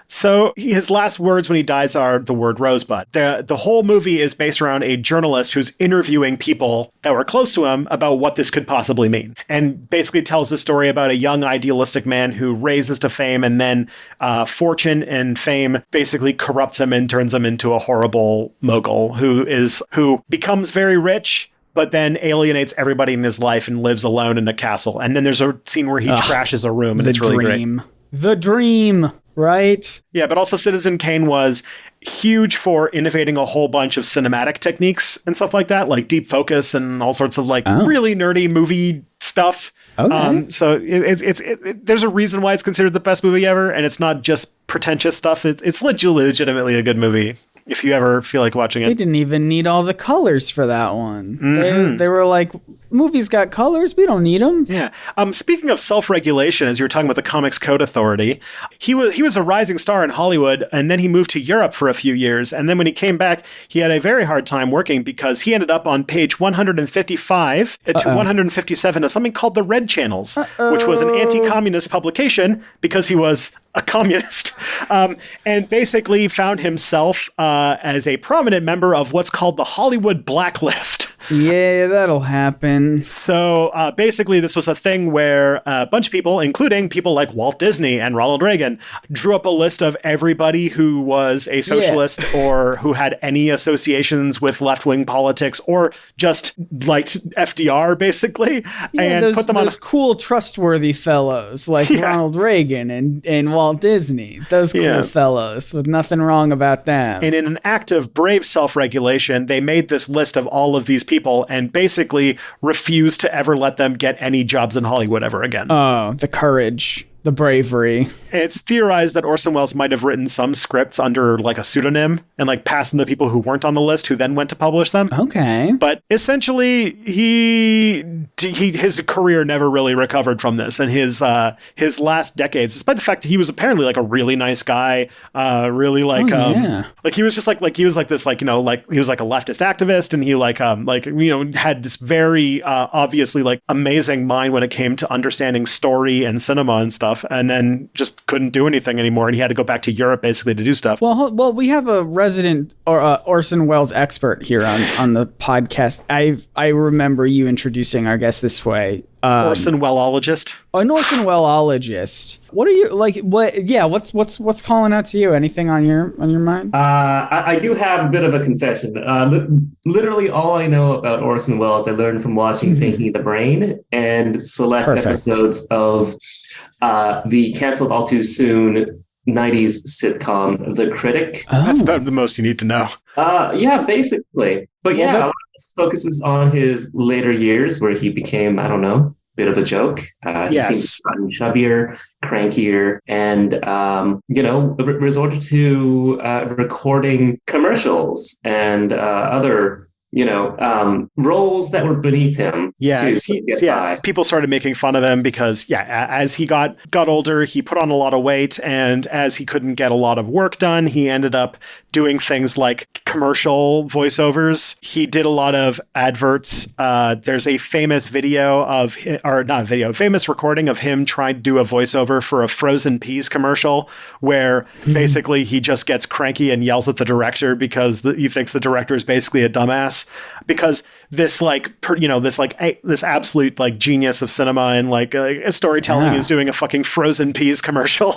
So his last words when he dies are the word Rosebud. The whole movie is based around a journalist who's interviewing people that were close to him about what this could possibly mean. And basically tells the story about a young idealistic man who raises to fame, and then fortune and fame basically corrupts him and turns him into a horrible mogul who becomes very rich, but then alienates everybody in his life and lives alone in a castle. And then there's a scene where he trashes a room, and it's really great. The dream. Right? Yeah, but also Citizen Kane was huge for innovating a whole bunch of cinematic techniques and stuff like that, like deep focus and all sorts of like really nerdy movie stuff. Okay. So there's a reason why it's considered the best movie ever, and it's not just pretentious stuff. It's legitimately a good movie if you ever feel like watching it. They didn't even need all the colors for that one. Mm-hmm. They were like, movies got colors, we don't need them. Yeah. Speaking of self-regulation, as you were talking about the Comics Code Authority, he was a rising star in Hollywood, and then he moved to Europe for a few years. And then when he came back, he had a very hard time working because he ended up on page 155 to 157 of something called the Red Channels, which was an anti-communist publication because he was a communist, and basically found himself as a prominent member of what's called the Hollywood Blacklist. Yeah, that'll happen. So basically, this was a thing where a bunch of people, including people like Walt Disney and Ronald Reagan, drew up a list of everybody who was a socialist or who had any associations with left-wing politics or just liked FDR, basically, and put them on those cool, trustworthy fellows like Ronald Reagan and Walt Disney. Those cool fellows with nothing wrong about them. And in an act of brave self-regulation, they made this list of all of these people and basically refused to ever let them get any jobs in Hollywood ever again. Oh, the courage. The bravery. And it's theorized that Orson Welles might have written some scripts under like a pseudonym and like passed them to people who weren't on the list who then went to publish them. Okay. But essentially his career never really recovered from this, and his last decades, despite the fact that he was apparently like a really nice guy, really like like he was just like he was like this, like, you know, like he was like a leftist activist, and he like had this very obviously like amazing mind when it came to understanding story and cinema and stuff. And then just couldn't do anything anymore, and he had to go back to Europe basically to do stuff. Well, we have a resident Orson Welles expert here on the podcast. I remember you introducing our guest this way. Orson Wellologist. An Orson Wellologist. What are you like? What? Yeah. What's calling out to you? Anything on your mind? I do have a bit of a confession. Literally, all I know about Orson Welles I learned from watching Thinking the Brain and select episodes of the canceled all too soon 90s sitcom The Critic. That's about the most you need to know. Yeah, basically. But a lot of this focuses on his later years where he became, I don't know, a bit of a joke. He seems gotten chubbier, crankier, and, resorted to recording commercials and other roles that were beneath him. People started making fun of him because, as he got older, he put on a lot of weight, and as he couldn't get a lot of work done, he ended up doing things like commercial voiceovers. He did a lot of adverts. There's a famous famous recording of him trying to do a voiceover for a frozen peas commercial, where basically he just gets cranky and yells at the director because he thinks the director is basically a dumbass, because this absolute like genius of cinema and like storytelling is doing a fucking frozen peas commercial.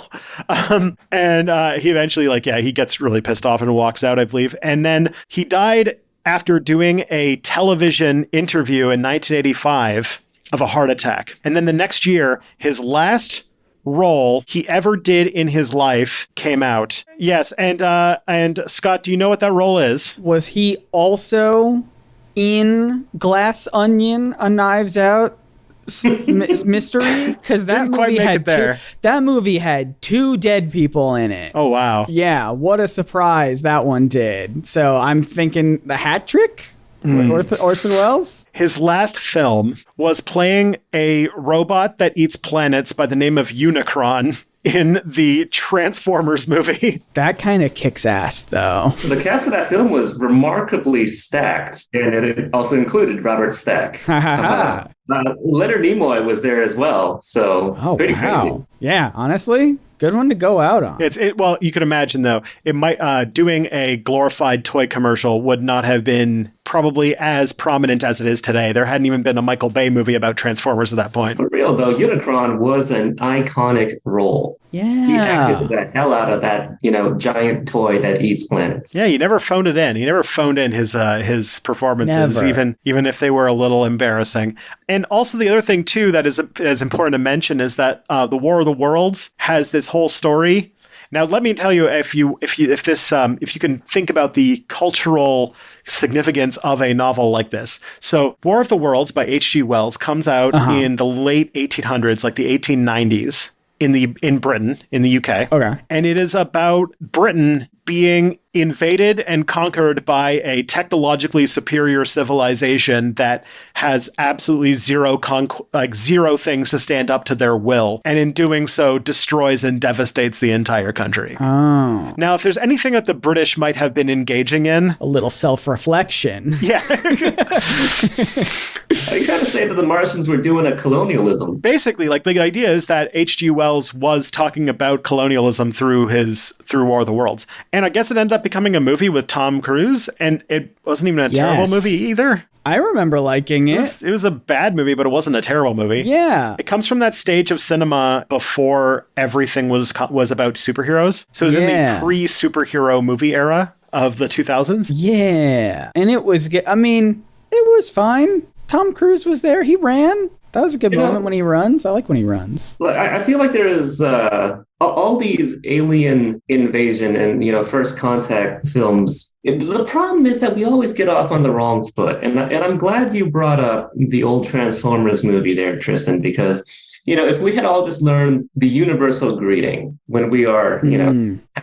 And he eventually he gets really pissed off and walks out, I believe. And then he died after doing a television interview in 1985 of a heart attack. And then the next year, his last role he ever did in his life came out. Yes, and Scott, do you know what that role is? Was he also in Glass Onion, A Knives Out mystery? Because that movie had two dead people in it. Oh wow! Yeah, what a surprise that one did. So I'm thinking the hat trick. Orson Welles? His last film was playing a robot that eats planets by the name of Unicron in the Transformers movie. That kind of kicks ass, though. The cast for that film was remarkably stacked, and it also included Robert Stack. Leonard Nimoy was there as well, so pretty crazy. Yeah, honestly, good one to go out on. Well, you could imagine though, it might doing a glorified toy commercial would not have been probably as prominent as it is today. There hadn't even been a Michael Bay movie about Transformers at that point. For real though, Unicron was an iconic role. Yeah, he acted the hell out of that, giant toy that eats planets. Yeah, he never phoned it in. He never phoned in his performances, even if they were a little embarrassing. And also the other thing too that is important to mention is that the War of the Worlds has this whole story. Now, let me tell you, if you can think about the cultural significance of a novel like this. So, War of the Worlds by H.G. Wells comes out in the late 1800s, like the 1890s. In Britain, in the UK. Okay. And it is about Britain being invaded and conquered by a technologically superior civilization that has absolutely zero things to stand up to their will, and in doing so destroys and devastates the entire country. Oh. Now, if there's anything that the British might have been engaging in, a little self-reflection. Yeah. I gotta say that the Martians were doing a colonialism. Basically, like the idea is that H.G. Wells was talking about colonialism through War of the Worlds. And I guess it ended up becoming a movie with Tom Cruise, and it wasn't even a terrible movie either. I remember liking it. It was a bad movie, but it wasn't a terrible movie. Yeah. It comes from that stage of cinema before everything was about superheroes. So it was in the pre-superhero movie era of the 2000s. Yeah. And it was fine. Tom Cruise was there. He ran. That was a good moment when he runs. I like when he runs. I feel like there is all these alien invasion and first contact films. The problem is that we always get off on the wrong foot, and I'm glad you brought up the old Transformers movie there, Tristan, because if we had all just learned the universal greeting when we are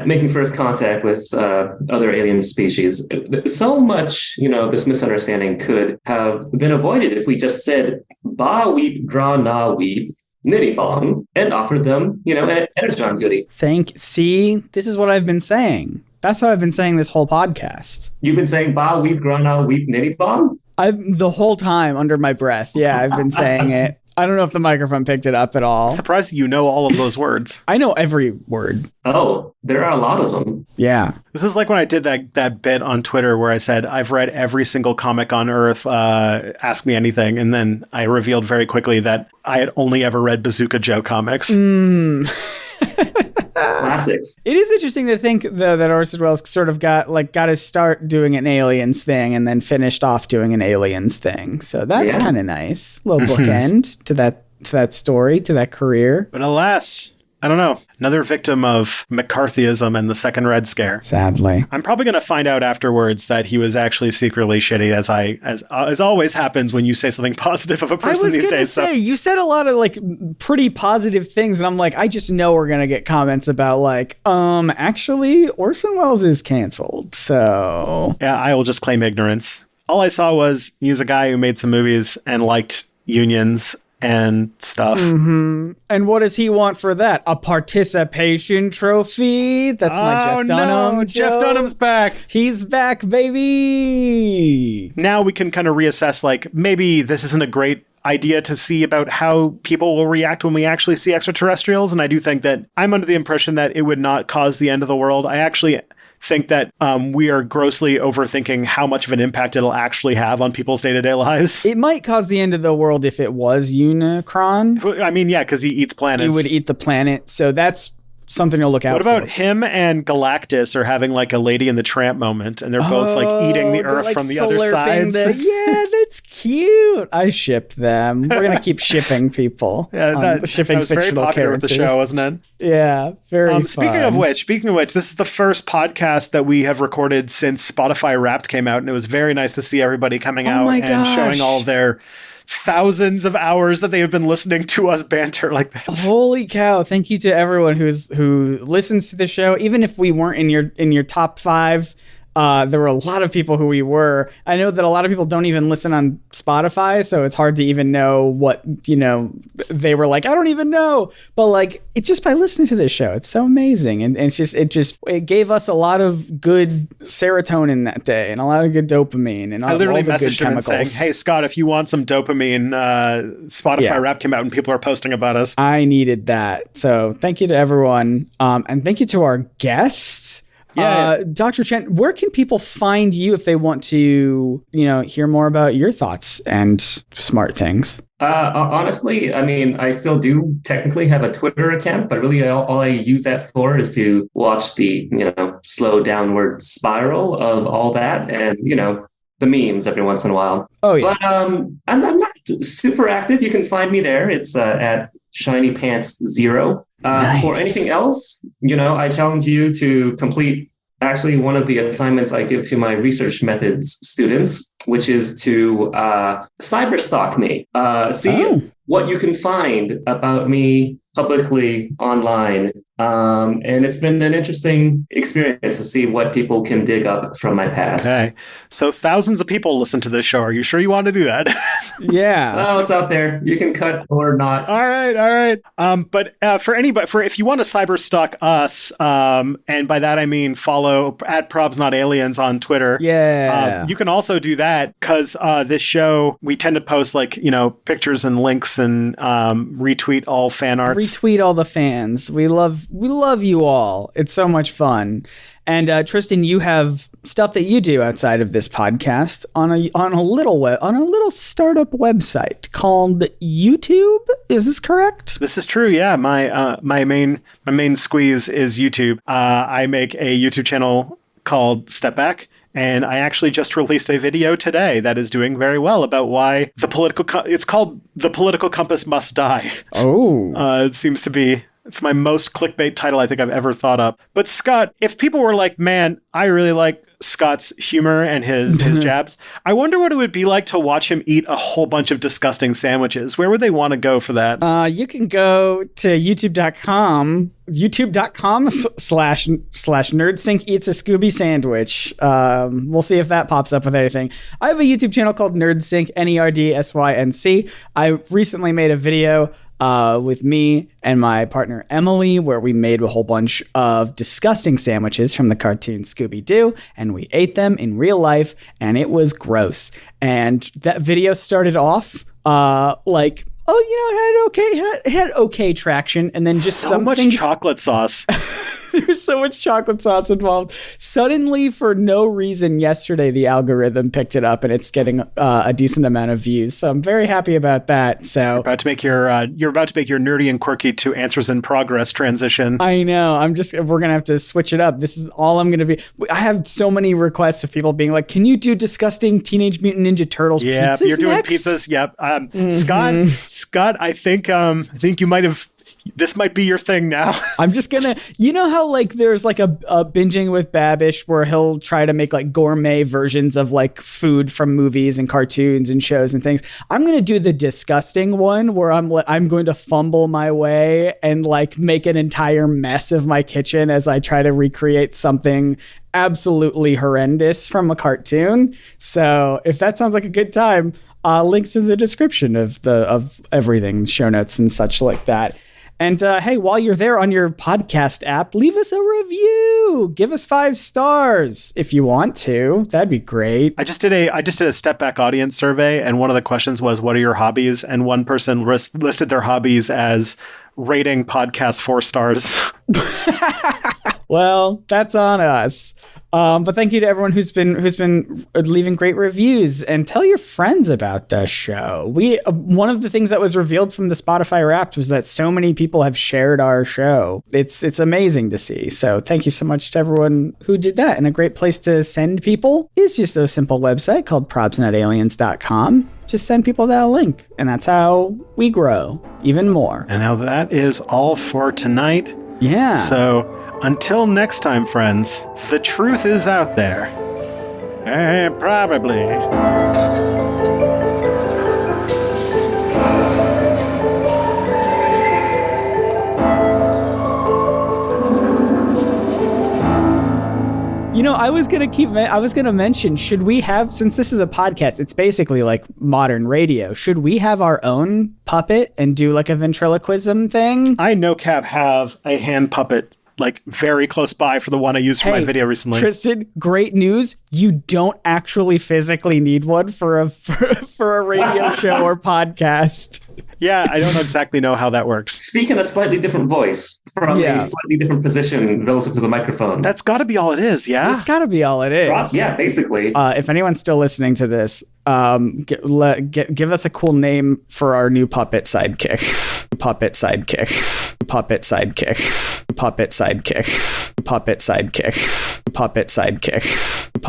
making first contact with other alien species, so much this misunderstanding could have been avoided if we just said ba weep gra na weep nitty bong and offered them an energon goodie. See, this is what I've been saying. That's what I've been saying this whole podcast. You've been saying ba weep gra na weep nitty bong? The whole time under my breath. Yeah, I've been saying it. I don't know if the microphone picked it up at all. I'm surprised you know all of those words. I know every word. Oh, there are a lot of them. Yeah. This is like when I did that bit on Twitter where I said, I've read every single comic on Earth, ask me anything. And then I revealed very quickly that I had only ever read Bazooka Joe comics. Classics. It is interesting to think, though, that Orson Welles sort of got his start doing an Aliens thing and then finished off doing an Aliens thing. So that's kind of nice. Little bookend to that story, to that career. But alas, I don't know. Another victim of McCarthyism and the Second Red Scare. Sadly. I'm probably going to find out afterwards that he was actually secretly shitty, as always happens when you say something positive of a person these days. You said a lot of pretty positive things, and I'm like, I just know we're going to get comments about actually Orson Welles is canceled. So yeah, I will just claim ignorance. All I saw was he was a guy who made some movies and liked unions and stuff. And what does he want for that? A participation trophy? That's my Jeff Dunham. No, Jeff Dunham's back. He's back, baby. Now we can kind of reassess, like, maybe this isn't a great idea to see about how people will react when we actually see extraterrestrials. And I do think that I'm under the impression that it would not cause the end of the world. I actually think that we are grossly overthinking how much of an impact it'll actually have on people's day-to-day lives. It might cause the end of the world if it was Unicron. I mean, yeah, because he eats planets. He would eat the planet. So that's something to look out for. What about him and Galactus are having like a Lady and the Tramp moment, and they're both like eating the Earth from the other side? Yeah, that's cute. I ship them. We're gonna keep shipping people. Yeah, shipping that was very popular characters with the show, wasn't it? Yeah, very fun. Speaking of which, this is the first podcast that we have recorded since Spotify Wrapped came out, and it was very nice to see everybody coming out and showing all of their thousands of hours that they have been listening to us banter like this. Holy cow. Thank you to everyone who listens to the show. Even if we weren't in your top 5, there were a lot of people who we were. I know that a lot of people don't even listen on Spotify, so it's hard to even know what, they were like, I don't even know. But like, it's just by listening to this show. It's so amazing. And it gave us a lot of good serotonin that day and a lot of good dopamine and all the good chemicals. I literally messaged him and saying, hey, Scott, if you want some dopamine, Spotify Wrap came out and people are posting about us. I needed that. So thank you to everyone. And thank you to our guests. Yeah, Dr. Chen, where can people find you if they want to, hear more about your thoughts and smart things? Honestly, I mean, I still do technically have a Twitter account, but really all I use that for is to watch the, slow downward spiral of all that and, the memes every once in a while. Oh, yeah. But I'm not super active. You can find me there. It's at ShinyPants0. Nice. For anything else, I challenge you to complete actually one of the assignments I give to my research methods students, which is to cyberstalk me. See what you can find about me publicly online. And it's been an interesting experience to see what people can dig up from my past. Okay. So thousands of people listen to this show. Are you sure you want to do that? Yeah. Well, it's out there. You can cut or not. All right. But for if you want to cyberstalk us, and by that I mean follow @ProbsNotAliens on Twitter. Yeah. You can also do that because this show, we tend to post pictures and links and retweet all fan arts. Retweet all the fans. We love you all. It's so much fun. And Tristan, you have stuff that you do outside of this podcast on a little startup website called YouTube. Is this correct? This is true. Yeah, my main squeeze is YouTube. I make a YouTube channel called Step Back. And I actually just released a video today that is doing very well about why it's called The Political Compass Must Die. Oh. It seems to be, it's my most clickbait title I think I've ever thought up. But Scott, if people were like, man, I really like Scott's humor and his jabs, I wonder what it would be like to watch him eat a whole bunch of disgusting sandwiches. Where would they want to go for that? You can go to youtube.com /Nerdsync eats a Scooby sandwich. We'll see if that pops up with anything. I have a YouTube channel called Nerdsync, NERDSYNC. I recently made a video with me and my partner Emily, where we made a whole bunch of disgusting sandwiches from the cartoon Scooby-Doo, and we ate them in real life, and it was gross. And that video started off it had okay traction, and then just so much chocolate sauce. There's so much chocolate sauce involved. Suddenly, for no reason, yesterday the algorithm picked it up, and it's getting a decent amount of views. So I'm very happy about that. So you're about to make your nerdy and quirky to answers in progress transition. I know. We're gonna have to switch it up. This is all I'm gonna be. I have so many requests of people being like, "Can you do disgusting Teenage Mutant Ninja Turtles pizzas?" Yeah, you're doing next? pizzas. Yep. Scott, I think you might have. This might be your thing now. I'm just gonna, how there's a binging with Babish where he'll try to make gourmet versions of food from movies and cartoons and shows and things. I'm gonna do the disgusting one where I'm going to fumble my way and make an entire mess of my kitchen as I try to recreate something absolutely horrendous from a cartoon. So if that sounds like a good time, links in the description of everything, show notes and such like that. And hey, while you're there on your podcast app, leave us a review. Give us 5 stars if you want to. That'd be great. I just did a step back audience survey, and one of the questions was, "What are your hobbies?" And one person listed their hobbies as rating podcasts 4 stars. Well, that's on us. But thank you to everyone who's been leaving great reviews, and tell your friends about the show. One of the things that was revealed from the Spotify Wrapped was that so many people have shared our show. It's amazing to see. So thank you so much to everyone who did that. And a great place to send people is just a simple website called probsnotaliens.com. Just send people that link, and that's how we grow even more. And now that is all for tonight. Yeah. So until next time, friends, the truth is out there. Probably. You know, I was going to mention, should we have, since this is a podcast, it's basically like modern radio, should we have our own puppet and do like a ventriloquism thing? I no cap have a hand puppet like very close by for the one I used for my video recently. Tristan, great news. You don't actually physically need one for a radio show or podcast. Yeah, I don't exactly know how that works. Speak in a slightly different voice from a slightly different position relative to the microphone. That's got to be all it is, yeah? It's got to be all it is. Yeah, basically. If anyone's still listening to this, give us a cool name for our new puppet sidekick. Puppet sidekick. Puppet sidekick. Puppet sidekick. Puppet sidekick. Puppet sidekick.